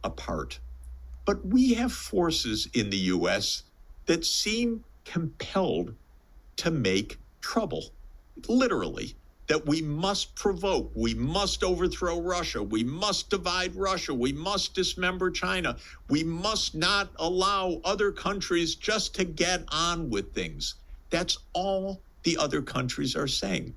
apart. But we have forces in the U.S. that seem compelled to make trouble, literally, that we must provoke, we must overthrow Russia, we must divide Russia, we must dismember China, we must not allow other countries just to get on with things. That's all the other countries are saying.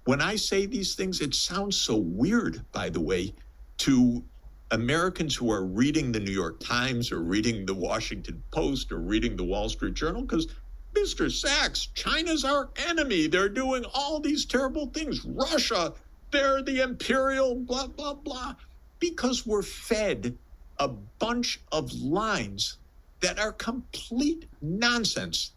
When I say these things, it sounds so weird, by the way, to Americans who are reading the New York Times or reading the Washington Post or reading the Wall Street Journal, because Mr. Sachs, China's our enemy. They're doing all these terrible things. Russia, they're the imperial blah, blah, blah. Because we're fed a bunch of lines that are complete nonsense.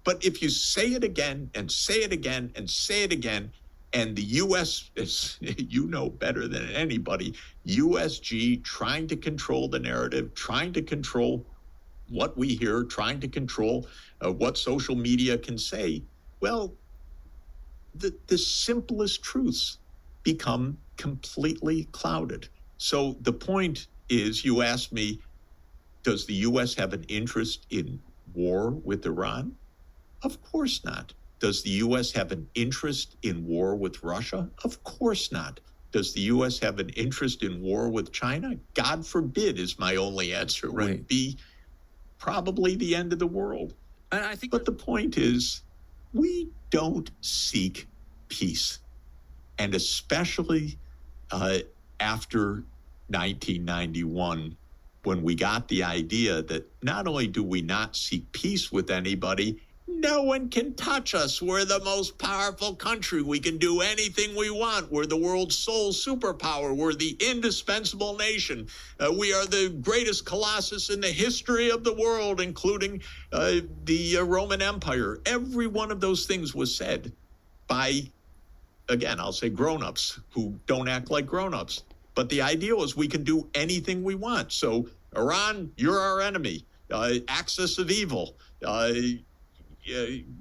But if you say it again and say it again and say it again, and the U.S. is, you know better than anybody, USG trying to control the narrative, trying to control what we hear, trying to control what social media can say, well, the simplest truths become completely clouded. So the point is, you asked me, does the U.S. have an interest in war with Iran? Of course not. Does the U.S. have an interest in war with Russia? Of course not. Does the U.S. have an interest in war with China? God forbid is my only answer. Right. Would be probably the end of the world. I think, but the point is, we don't seek peace. And especially after 1991, when we got the idea that not only do we not seek peace with anybody, no one can touch us. We're the most powerful country. We can do anything we want. We're the world's sole superpower. We're the indispensable nation. We are the greatest colossus in the history of the world, including the Roman Empire. Every one of those things was said by, again, I'll say grown-ups who don't act like grown-ups. But the idea was we can do anything we want. So, Iran, you're our enemy. Axis of evil.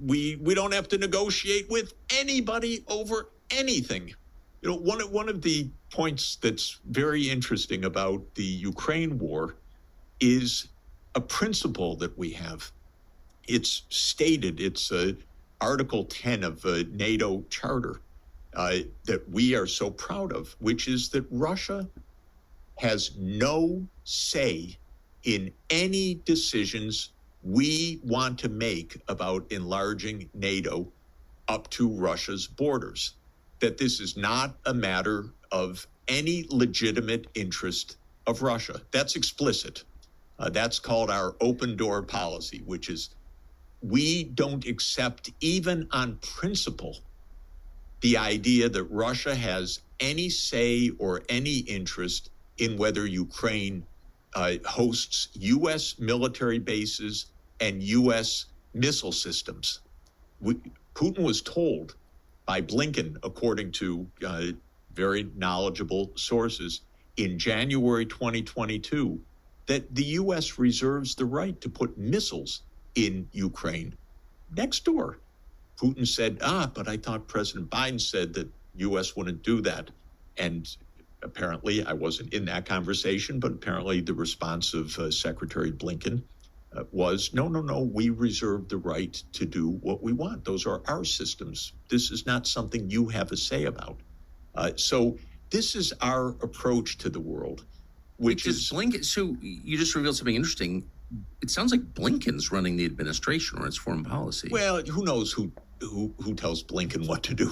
We don't have to negotiate with anybody over anything. You know, one of the points that's very interesting about the Ukraine war is a principle that we have. It's stated, it's Article 10 of the NATO Charter that we are so proud of, which is that Russia has no say in any decisions we want to make about enlarging NATO up to Russia's borders, that this is not a matter of any legitimate interest of Russia. That's explicit. That's called our open door policy, which is we don't accept, even on principle, the idea that Russia has any say or any interest in whether Ukraine hosts U.S. military bases and U.S. missile systems. Putin was told by Blinken, according to very knowledgeable sources, in January 2022, that the U.S. reserves the right to put missiles in Ukraine. Next door, Putin said, but I thought President Biden said that U.S. wouldn't do that. And apparently, I wasn't in that conversation, but apparently the response of Secretary Blinken was, no, we reserve the right to do what we want. Those are our systems. This is not something you have a say about. So this is our approach to the world, which is Blinken. So you just revealed something interesting. It sounds like Blinken's running the administration or its foreign policy. Well, who knows who tells Blinken what to do?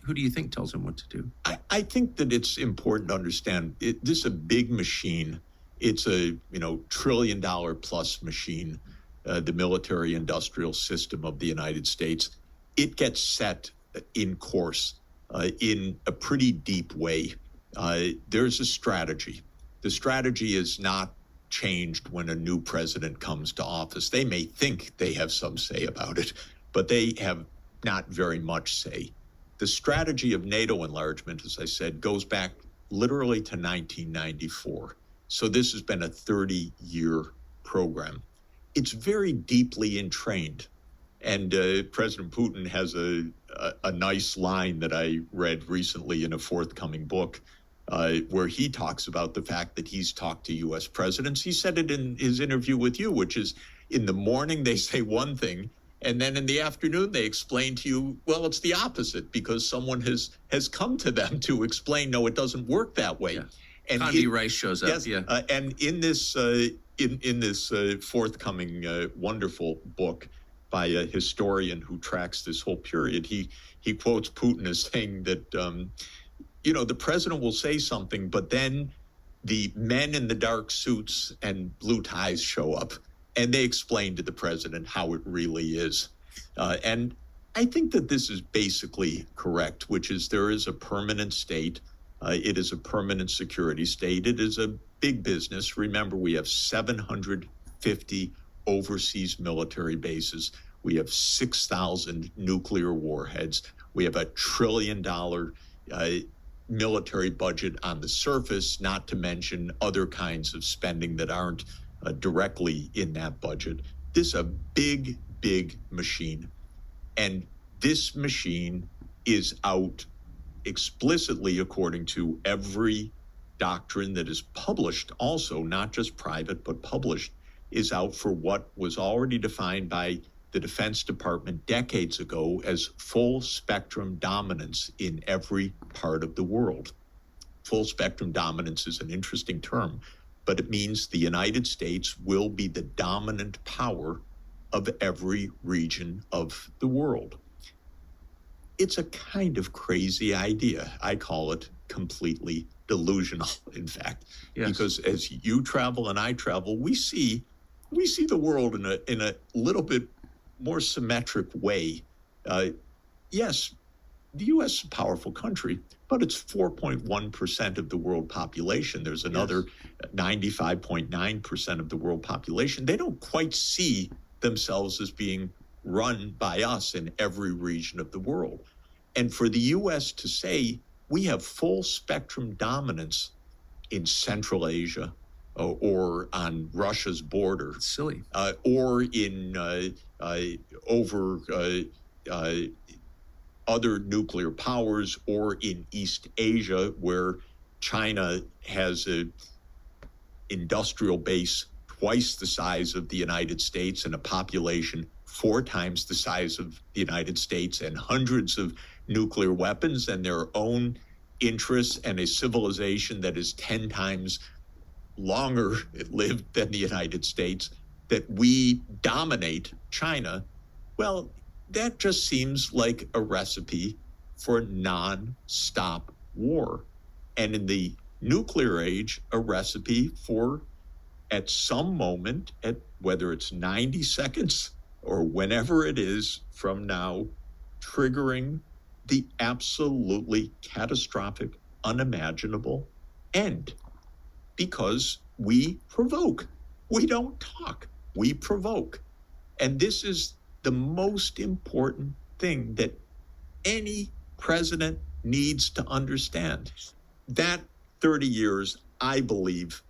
Who do you think tells him what to do? I think that it's important to understand this is a big machine. It's a $1 trillion plus machine, the military industrial system of the United States. It gets set in course in a pretty deep way. There's a strategy. The strategy is not changed when a new president comes to office. They may think they have some say about it, but they have not very much say. The strategy of NATO enlargement, as I said, goes back literally to 1994. So this has been a 30-year program. It's very deeply entrained. And President Putin has a nice line that I read recently in a forthcoming book where he talks about the fact that he's talked to U.S. presidents. He said it in his interview with you, which is in the morning they say one thing, and then in the afternoon they explain to you, well, it's the opposite because someone has come to them to explain, no, it doesn't work that way. Yeah. And Condi Rice shows up. Yes, yeah. And in this in this forthcoming wonderful book by a historian who tracks this whole period, he quotes Putin as saying that the president will say something, but then the men in the dark suits and blue ties show up, and they explain to the president how it really is. And I think that this is basically correct, which is there is a permanent state. It is a permanent security state. It is a big business. Remember, we have 750 overseas military bases. We have 6,000 nuclear warheads. We have $1 trillion military budget on the surface, not to mention other kinds of spending that aren't directly in that budget. This is a big, big machine. And this machine is out explicitly, according to every doctrine that is published, also not just private, but published, is out for what was already defined by the Defense Department decades ago as full spectrum dominance in every part of the world. Full spectrum dominance is an interesting term, but it means the United States will be the dominant power of every region of the world. It's a kind of crazy idea. I call it completely delusional, in fact, because as you travel and I travel, we see the world in a little bit more symmetric way. Yes, the U.S. is a powerful country, but it's 4.1% of the world population. There's another 95.9% of the world population. They don't quite see themselves as being run by us in every region of the world. And for the U.S. to say we have full spectrum dominance in Central Asia or on Russia's border, It's silly, or in over other nuclear powers, or in East Asia, where China has an industrial base twice the size of the United States and a population 4 times the size of the United States and hundreds of nuclear weapons and their own interests and a civilization that is 10 times longer lived than the United States, that we dominate China. Well, that just seems like a recipe for a non-stop war. And in the nuclear age, a recipe for, at some moment, at whether it's 90 seconds or whenever it is from now, triggering the absolutely catastrophic, unimaginable end. Because we provoke. We don't talk. We provoke. And this is the most important thing that any president needs to understand. That 30 years, I believe,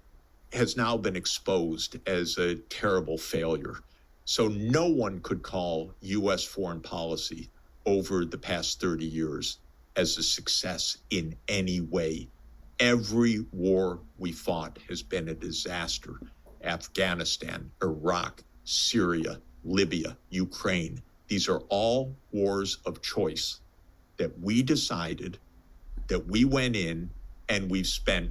has now been exposed as a terrible failure. So no one could call U.S. foreign policy over the past 30 years as a success in any way. Every war we fought has been a disaster. Afghanistan, Iraq, Syria, Libya, Ukraine. These are all wars of choice that we decided, that we went in, and we've spent,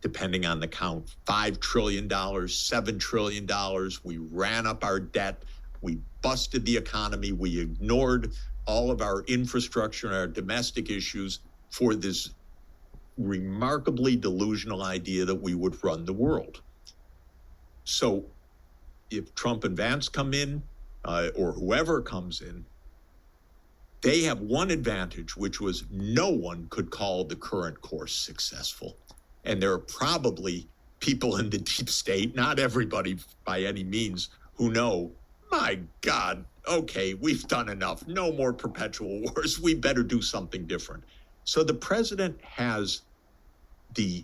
depending on the count, $5 trillion, $7 trillion. We ran up our debt. We busted the economy. We ignored all of our infrastructure and our domestic issues for this remarkably delusional idea that we would run the world. So if Trump and Vance come in, or whoever comes in, they have one advantage, which was no one could call the current course successful. And there are probably people in the deep state, not everybody by any means, who know, my God, okay, we've done enough. No more perpetual wars. We better do something different. So the president has the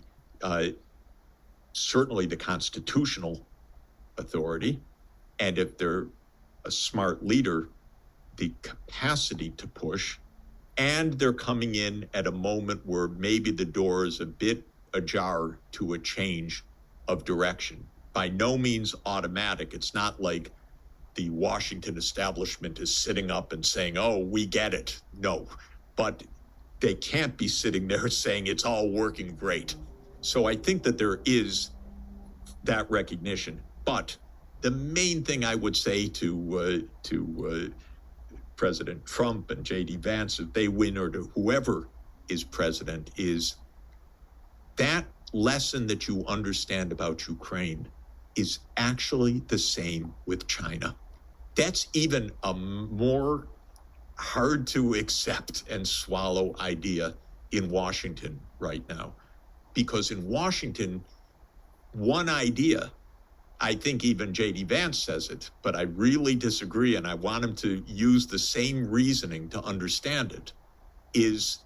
certainly the constitutional authority, and if they're a smart leader, the capacity to push, And they're coming in at a moment where maybe the door is a bit ajar to a change of direction. By no means automatic. It's not like the Washington establishment is sitting up and saying, oh, we get it. No, but they can't be sitting there saying it's all working great. So I think that there is that recognition. But the main thing I would say to President Trump and J.D. Vance, if they win, or to whoever is president, is that lesson that you understand about Ukraine is actually the same with China. That's even a more hard to accept and swallow idea in Washington right now. Because in Washington, one idea, I think even J.D. Vance says it, but I really disagree, and I want him to use the same reasoning to understand it, is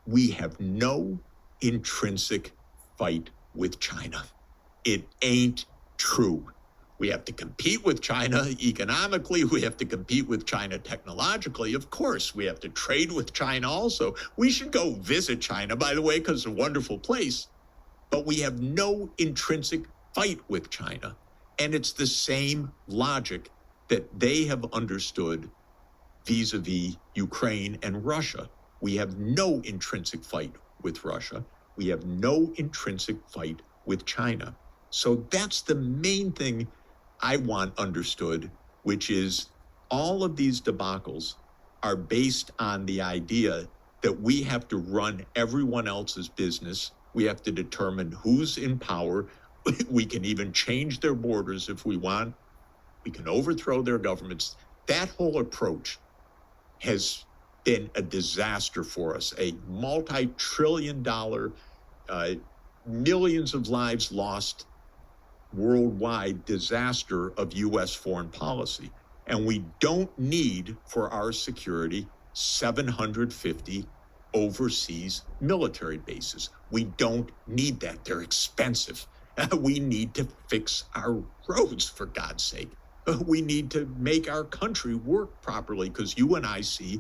we have no intrinsic fight with China. It ain't true. We have to compete with China economically. We have to compete with China technologically. Of course, we have to trade with China also. We should go visit China, by the way, because it's a wonderful place. But we have no intrinsic fight with China. And it's the same logic that they have understood vis-a-vis Ukraine and Russia. We have no intrinsic fight with Russia. We have no intrinsic fight with China. So that's the main thing I want understood, which is all of these debacles are based on the idea that we have to run everyone else's business. We have to determine who's in power. We can even change their borders if we want. We can overthrow their governments. That whole approach has been a disaster for us, a multi-trillion-dollar, millions of lives lost worldwide disaster of U.S. foreign policy. And we don't need for our security 750 overseas military bases. We don't need that. They're expensive. We need to fix our roads, for God's sake. We need to make our country work properly, because you and I see